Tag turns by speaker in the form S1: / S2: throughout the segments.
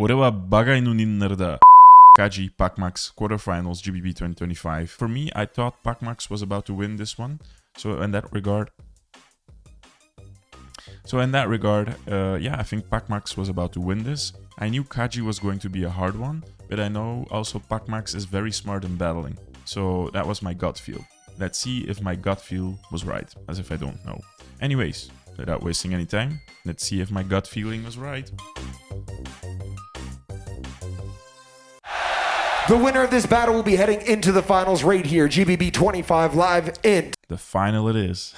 S1: Orewa bagay no ninnerda. Kaji, Pacmax, quarterfinals, GBB 2025. For me, I thought Pacmax was about to win this one. So in that regard, yeah, I think Pacmax was about to win this. I knew Kaji was going to be a hard one, but I know also Pacmax is very smart in battling. So that was my gut feel. Let's see if my gut feel was right, as if I don't know. Anyways, without wasting any time, let's see if my gut feeling was right.
S2: The winner of this battle will be heading into the finals right here, GBB 25 live in
S1: The final it is.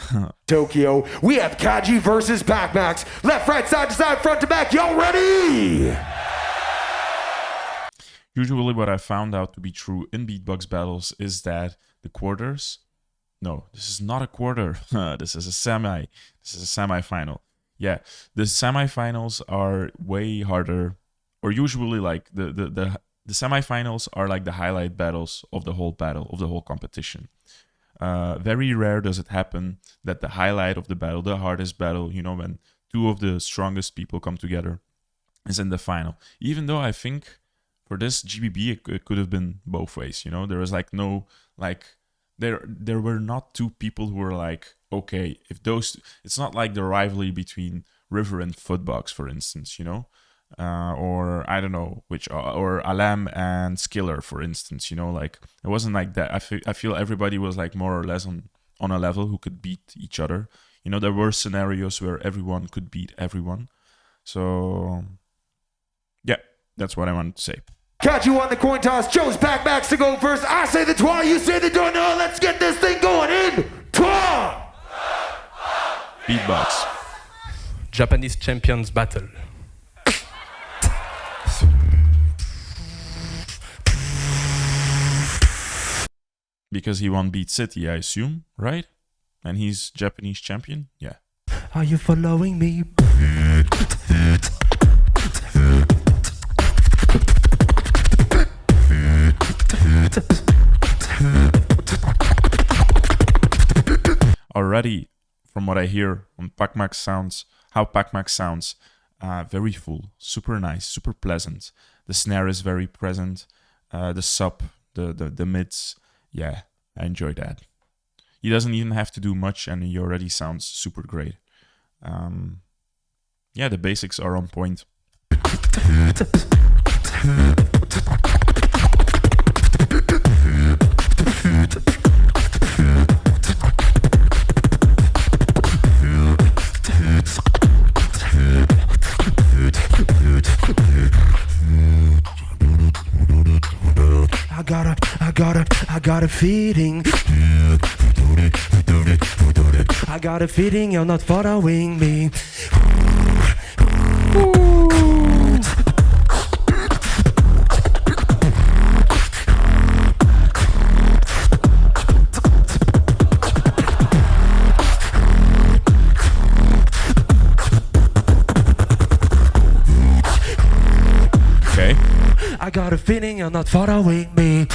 S2: Tokyo. We have Kaji versus Pacmax. Left, right, side to side, front to back. Y'all ready?
S1: Usually what I found out to be true in beatbox battles is that the quarters... No, this is not a quarter. This is a semi. This is a semi-final. Yeah, the semi-finals are way harder. Or usually like the semi-finals are like the highlight battles of the whole battle, of the whole competition. Very rare does it happen that the highlight of the battle, the hardest battle, you know, when two of the strongest people come together, is in the final. Even though I think for this GBB, it could have been both ways, you know? There was like no, like, there were not two people who were like, okay, if those, it's not like the rivalry between River and Footbox, for instance, you know? Or I don't know which, or Alam and Skiller, for instance, you know, like it wasn't like that. I feel everybody was like more or less on a level who could beat each other. You know, there were scenarios where everyone could beat everyone. So yeah, that's what I wanted to say.
S2: Kaji won the coin toss, chose Pacmax to go first. I say the twa, you say the don't know. Let's get this thing going in. Twa!
S1: Beatbox.
S3: Japanese champions battle.
S1: Because he won Beat City, I assume, right? And he's Japanese champion? Yeah.
S3: Are you following me?
S1: Already, from what I hear on Pacmax sounds, how Pacmax sounds, very full, super nice, super pleasant. The snare is very present, the sub, the mids. Yeah, I enjoy that. He doesn't even have to do much and he already sounds super great. Yeah, the basics are on point.
S3: I got a feeling. I got a feeling you're not following me.
S1: Okay.
S3: I got a feeling you're not following me.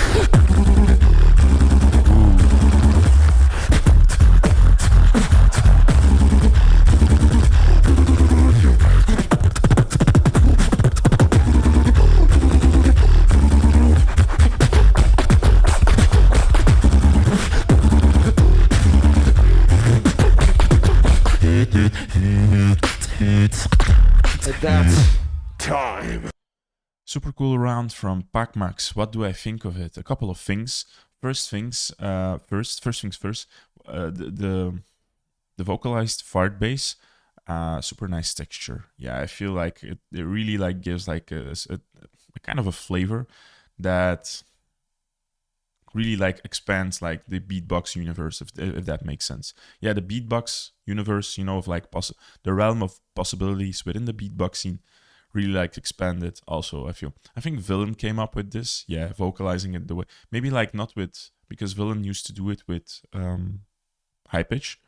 S2: That's time.
S1: Super cool round from Pacmax. What do I think of it? A couple of things. First things first. The vocalized fart bass, super nice texture. Yeah, I feel like it really like gives like a kind of a flavor that really like expands like the beatbox universe, if that makes sense. Yeah, the beatbox universe, you know, of like the realm of possibilities within the beatbox scene really like expanded also. I think Villain came up with this, yeah, vocalizing it the way, maybe like not with, because Villain used to do it with high pitch,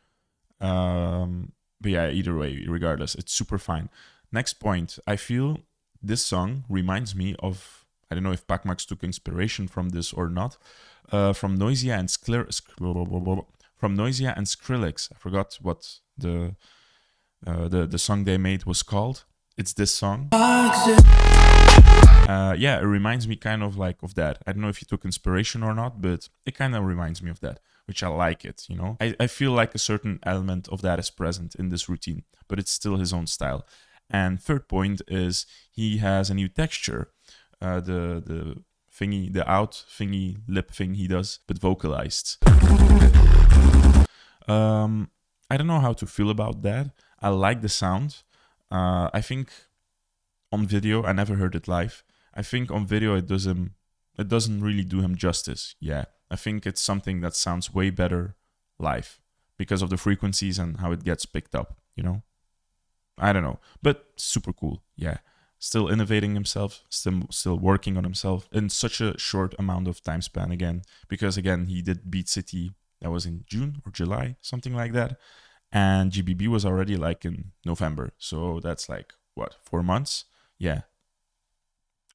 S1: but yeah, either way, regardless, it's super fine. Next point, I feel this song reminds me of, I don't know if Pacmax took inspiration from this or not, from Noisia and Skrillex. I forgot what the song they made was called. It's this song. Yeah, it reminds me kind of like of that. I don't know if he took inspiration or not, but it kind of reminds me of that, which I like it, you know? I feel like a certain element of that is present in this routine, but it's still his own style. And third point is he has a new texture. The thingy, the out thingy, lip thing he does, but vocalized. I don't know how to feel about that. I like the sound. I think on video, I never heard it live. I think on video it doesn't really do him justice. Yeah, I think it's something that sounds way better live because of the frequencies and how it gets picked up, you know? I don't know, but super cool. Yeah, still innovating himself, still working on himself in such a short amount of time span again, because again, he did Beat City, that was in June or July, something like that. And GBB was already like in November. So that's like, what, 4 months? Yeah.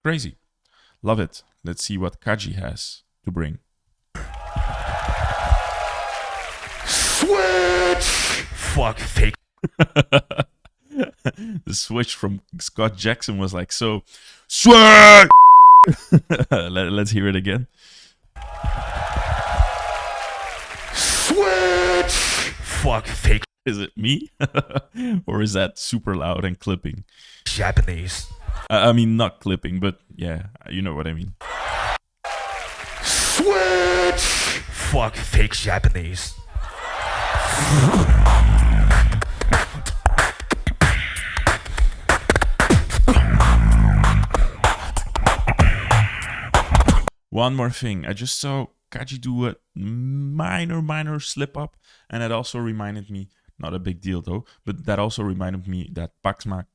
S1: Crazy. Love it. Let's see what Kaji has to bring.
S2: Switch!
S3: Fuck fake.
S1: The switch from Scott Jackson was like, so, switch! Let's hear it again.
S2: Switch!
S3: Fuck fake.
S1: Is it me? Or is that super loud and clipping?
S3: Japanese.
S1: I mean, not clipping, but yeah, you know what I mean.
S2: Switch!
S3: Fuck fake Japanese.
S1: One more thing. I just saw Kaji do a minor slip up, and it also reminded me, not a big deal though, but that also reminded me that Pacmax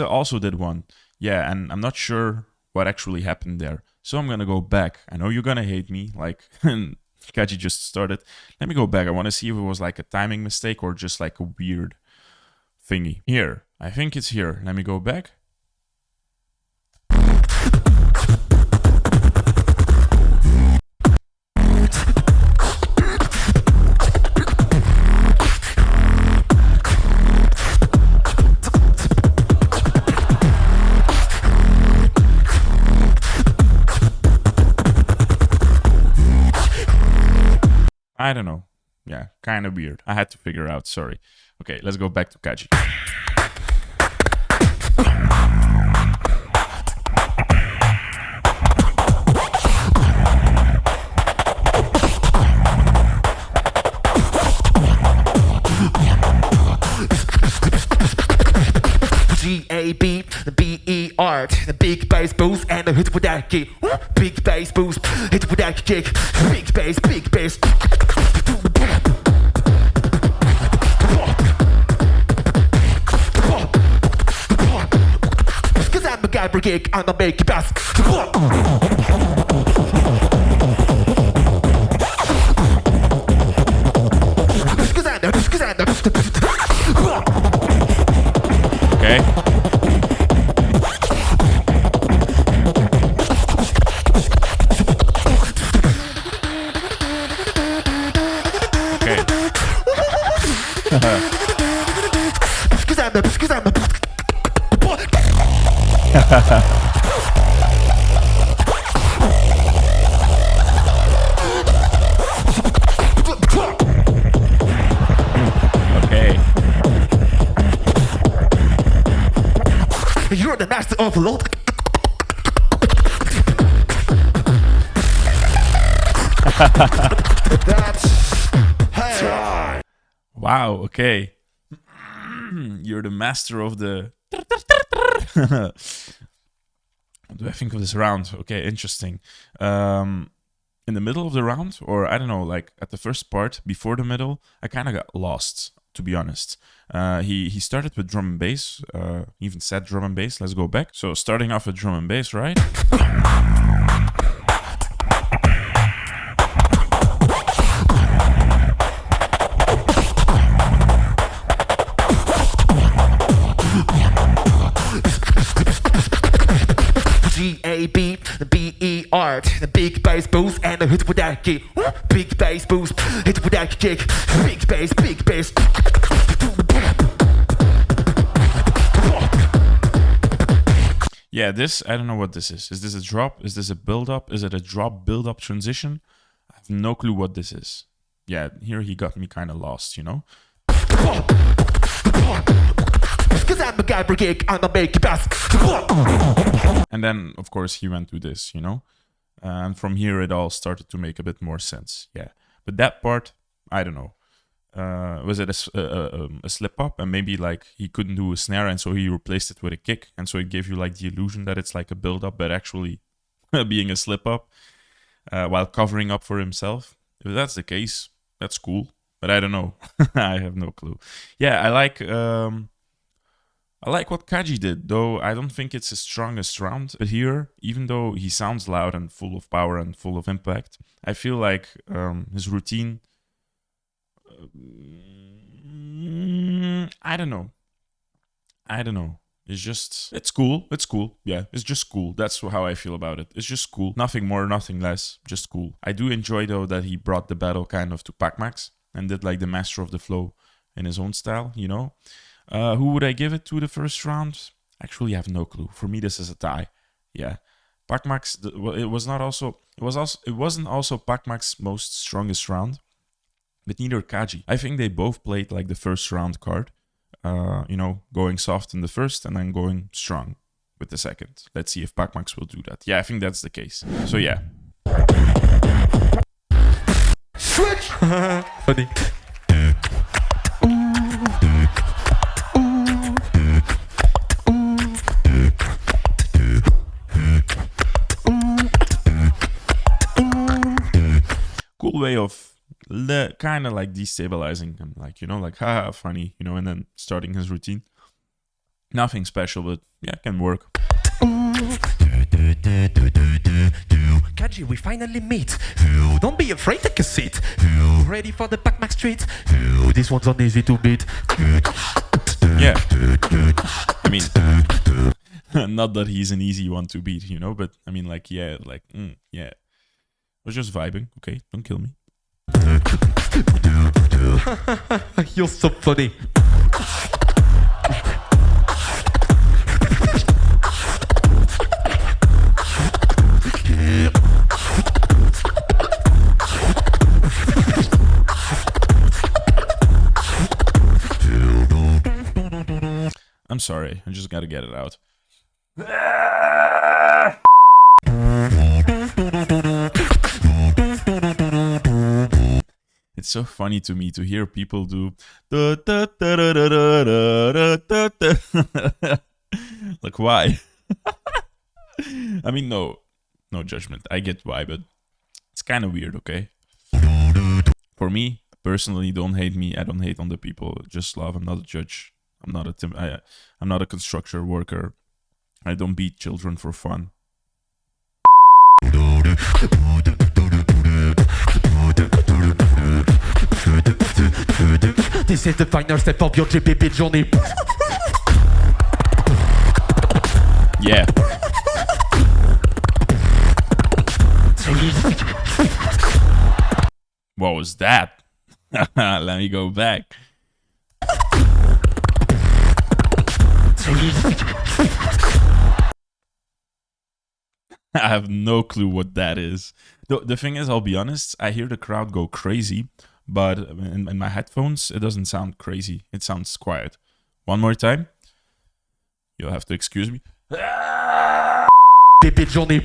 S1: also did one. Yeah, and I'm not sure what actually happened there. So I'm gonna go back. I know you're gonna hate me, like Kaji just started. Let me go back. I want to see if it was like a timing mistake or just like a weird thingy. Here, I think it's here. Let me go back. I don't know. Yeah, kind of weird. I had to figure out, sorry. Okay, let's go back to Kaji.
S2: G-A-B, the B-E-R, the big bass boost and the hit with that kick. Big bass boost, hit with that kick. Big bass, big bass. Cause I'm a guy for gig, I'm gonna make it best.
S1: Okay. Okay.
S2: You're the master of the Lord. That's time.
S1: Wow, okay. You're the master of the... What do I think of this round? Okay, interesting. In the middle of the round, or I don't know, like at the first part, before the middle, I kind of got lost, to be honest. He started with drum and bass, even said drum and bass. Let's go back. So starting off with drum and bass, right?
S2: G-A-B, the B-E-R, the big bass boost and the hit with that kick. Big bass boost, hit with that kick. Big bass, big bass.
S1: Yeah, this, I don't know what this is. Is this a drop? Is this a build-up? Is it a drop build-up transition? I have no clue what this is. Yeah, here he got me kind of lost, you know?
S2: Cause I'm a guy brigade, I'm a make best.
S1: And then, of course, he went to this, you know? And from here, it all started to make a bit more sense. Yeah. But that part, I don't know. Was it a slip up? And maybe like he couldn't do a snare, and so he replaced it with a kick. And so it gave you like the illusion that it's like a build up, but actually being a slip up while covering up for himself. If that's the case, that's cool. But I don't know. I have no clue. Yeah, I like what Kaji did, though I don't think it's his strongest round. But here, even though he sounds loud and full of power and full of impact, I feel like his routine, I don't know. It's cool. It's cool. Yeah, it's just cool. That's how I feel about it. It's just cool. Nothing more, nothing less. Just cool. I do enjoy, though, that he brought the battle kind of to Pacmax and did like the master of the flow in his own style, you know? Who would I give it to the first round? Actually, I have no clue. For me, this is a tie. Yeah. Pacmax, it wasn't also Pacmax's most strongest round, but neither Kaji. I think they both played like the first round card. You know, going soft in the first and then going strong with the second. Let's see if Pacmax will do that. Yeah, I think that's the case. So yeah.
S2: Switch!
S3: Funny.
S1: Cool way of kind of like destabilizing him, like, you know, like haha, funny, you know, and then starting his routine. Nothing special, but yeah, can work.
S3: Kaji, we finally meet. Don't be afraid, take a seat. Ready for the Pacmax street? This one's on easy to beat.
S1: Yeah. I mean, not that he's an easy one to beat, you know, but I mean, like, yeah, like, yeah. We're just vibing, okay? Don't kill me.
S3: You're so funny.
S1: I'm sorry, I just gotta get it out. It's so funny to me to hear people do like, why? I mean, no judgment. I get why, but it's kind of weird, okay? For me, personally, don't hate me. I don't hate on the people. Just love. I'm not a judge. I'm not a constructor worker. I don't beat children for fun.
S3: This is the final step of your GPP journey.
S1: Yeah. What was that? Let me go back. I have no clue what that is. The thing is, I'll be honest, I hear the crowd go crazy, but in my headphones, it doesn't sound crazy. It sounds quiet. One more time. You'll have to excuse me.
S3: GPP journey.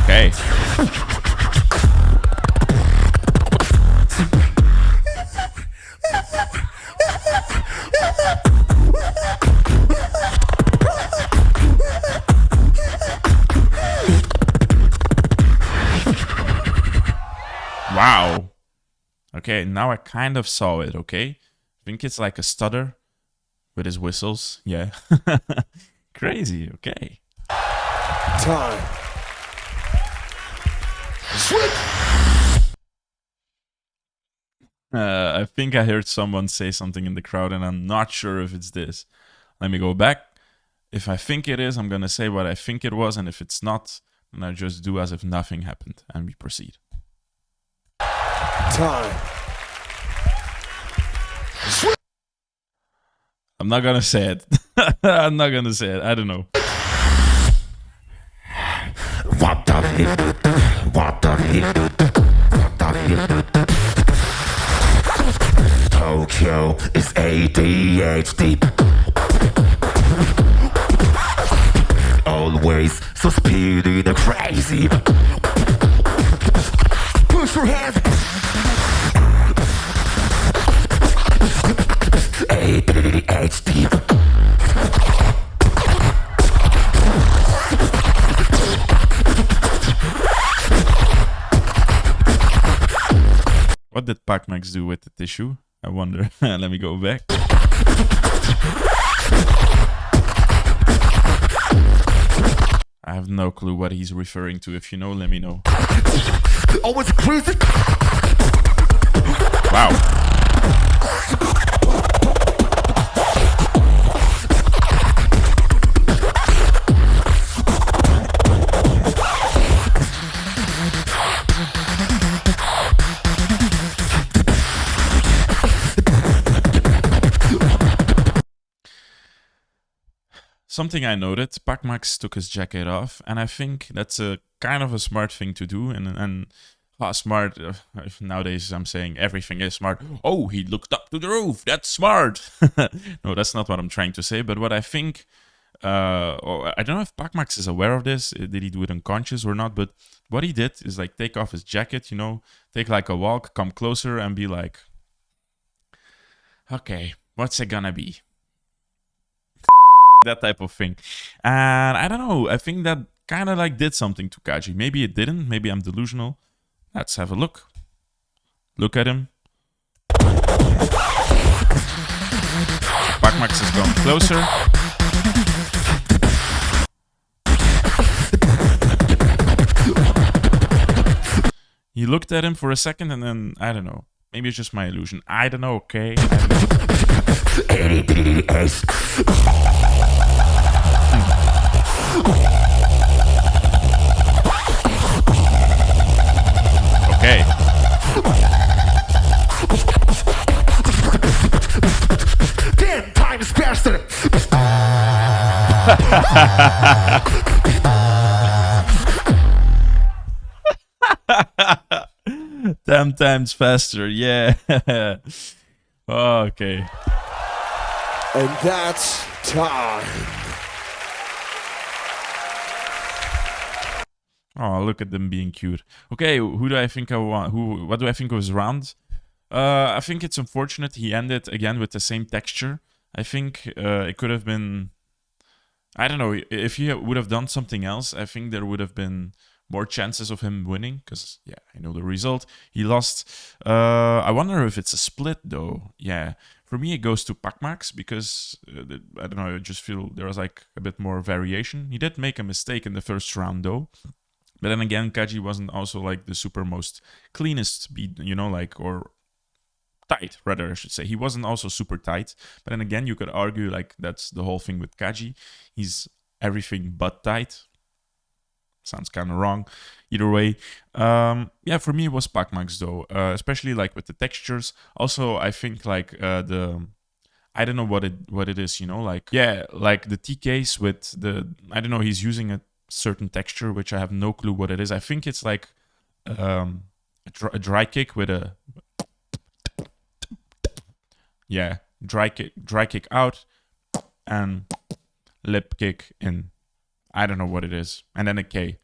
S1: Okay. Wow. Okay, now I kind of saw it, okay? I think it's like a stutter with his whistles. Yeah. Crazy, okay.
S2: Time.
S1: I think I heard someone say something in the crowd, and I'm not sure if it's this. Let me go back. If I think it is, I'm going to say what I think it was, and if it's not, then I just do as if nothing happened, and we proceed.
S2: time.
S1: I'm not gonna say it. I'm not gonna say it. I don't know.
S2: What the hell? What the hell? What the hell? Tokyo is ADHD. Always so speedy and crazy. Push your hands. ADHD.
S1: What did Pacmax do with the tissue? I wonder. Let me go back. I have no clue what he's referring to. If you know, let me know.
S2: Always crazy.
S1: Wow. Something I noted, Pacmax took his jacket off, and I think that's a kind of a smart thing to do. And smart, nowadays I'm saying everything is smart. Oh, he looked up to the roof, that's smart. No, that's not what I'm trying to say, but what I think, or I don't know if Pacmax is aware of this, did he do it unconscious or not, but what he did is like take off his jacket, you know, take like a walk, come closer and be like, okay, what's it gonna be? That type of thing. And I don't know, I think that kind of like did something to Kaji. Maybe it didn't, maybe I'm delusional. Let's have a look. Look at him. Pacmax is going closer. He looked at him for a second and then, I don't know. Maybe it's just my illusion. I don't know, okay? I don't know. Okay.
S2: 10 times faster.
S1: 10 times faster, yeah. Okay.
S2: And that's time.
S1: Oh, look at them being cute. Okay, who do I think I want? What do I think was round? I think it's unfortunate he ended again with the same texture. I think it could have been, I don't know, if he would have done something else, I think there would have been more chances of him winning, because, yeah, I know the result. He lost. I wonder if it's a split, though. Yeah, for me, it goes to Pacmax, because, I don't know, I just feel there was, like, a bit more variation. He did make a mistake in the first round, though. But then again, Kaji wasn't also, like, the super most cleanest beat, you know, like, or tight, rather, I should say. He wasn't also super tight. But then again, you could argue, like, that's the whole thing with Kaji. He's everything but tight. Sounds kind of wrong. Either way, yeah, for me it was Pacmax though, especially like with the textures. Also, I think like I don't know what it is, you know, like, yeah, like the TKs with the, I don't know, he's using a certain texture which I have no clue what it is. I think it's like a dry kick with a, yeah, dry kick out and lip kick in. I don't know what it is. And then a K.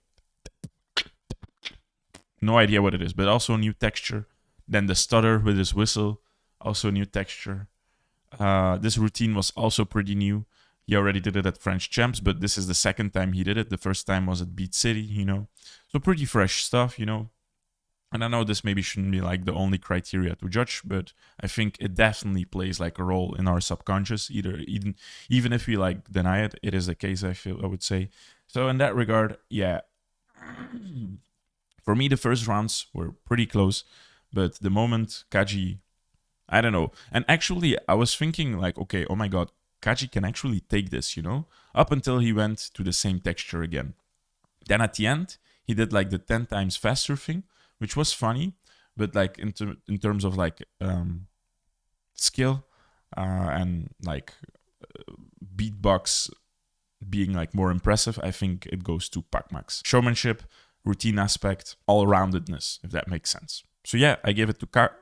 S1: No idea what it is, but also a new texture. Then the stutter with his whistle, also a new texture. This routine was also pretty new. He already did it at French Champs, but this is the second time he did it. The first time was at Beat City, you know. So pretty fresh stuff, you know. And I know this maybe shouldn't be like the only criteria to judge, but I think it definitely plays like a role in our subconscious. Even if we like deny it, it is the case, I would say. So in that regard, yeah. For me, the first rounds were pretty close, but the moment Kaji, I don't know. And actually, I was thinking like, okay, oh my god, Kaji can actually take this, you know? Up until he went to the same texture again. Then at the end, he did like the 10 times faster thing, which was funny, but like in terms of like skill and like beatbox being like more impressive, I think it goes to Pacmax. Showmanship, routine aspect, all-roundedness, if that makes sense. So yeah, I give it to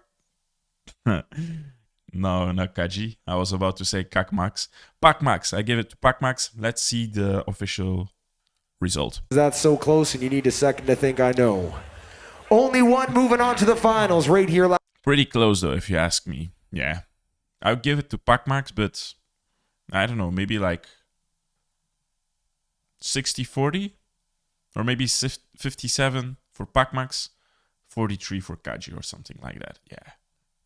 S1: No, not Kaji. I was about to say Pacmax. Pacmax. I give it to Pacmax. Let's see the official result.
S2: That's so close, and you need a second to think. I know. Only one moving on to the finals right here.
S1: Pretty close though, if you ask me. Yeah, I would give it to Pacmax, but I don't know, maybe like 60-40, or maybe 57 for Pacmax, 43 for Kaji, or something like that.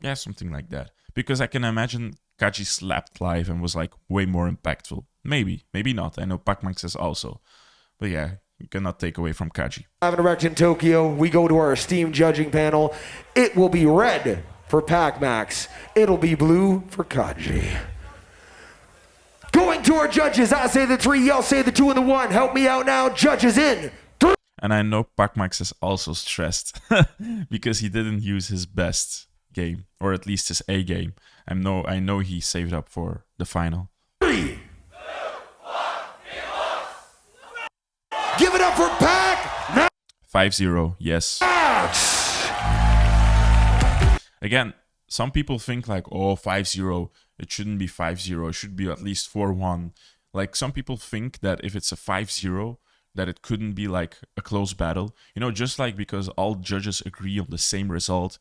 S1: Yeah, something like that. Because I can imagine Kaji slapped live and was like way more impactful. Maybe not. I know Pacmax is also. But yeah, you cannot take away from Kaji.
S2: Having erect in Tokyo, we go to our esteemed judging panel. It will be red for Pacmax. It'll be blue for Kaji. Going to our judges, I say the 3, y'all say the 2 and the 1. Help me out now, judges in 3.
S1: And I know Pacmax is also stressed because he didn't use his best game, or at least his A game. I know he saved up for the final.
S2: 3. Give it up for Pac!
S1: 5-0, yes. Again, some people think like, oh, 5-0, it shouldn't be 5-0, it should be at least 4-1. Like, some people think that if it's a 5-0, that it couldn't be like a close battle. You know, just like because all judges agree on the same result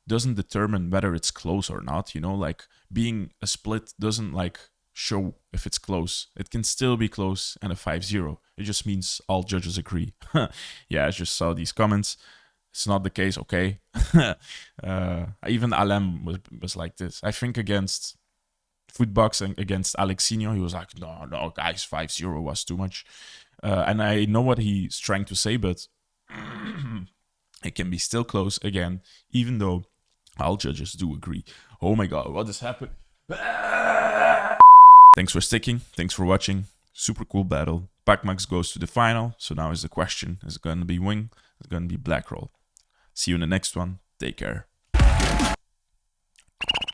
S1: doesn't determine whether it's close or not. You know, like being a split doesn't like show if it's close. It can still be close and a 5-0. It just means all judges agree. Yeah, I just saw these comments. It's not the case, okay? Even Alem was like this. I think against Footbox and against Alexinho, he was like, no, guys, 5-0 was too much. And I know what he's trying to say, but it can be still close again, even though all judges do agree. Oh my god, what has happened? Thanks for sticking. Thanks for watching. Super cool battle. Pacmax goes to the final. So now is the question. Is it going to be wing? Is it going to be black roll? See you in the next one. Take care.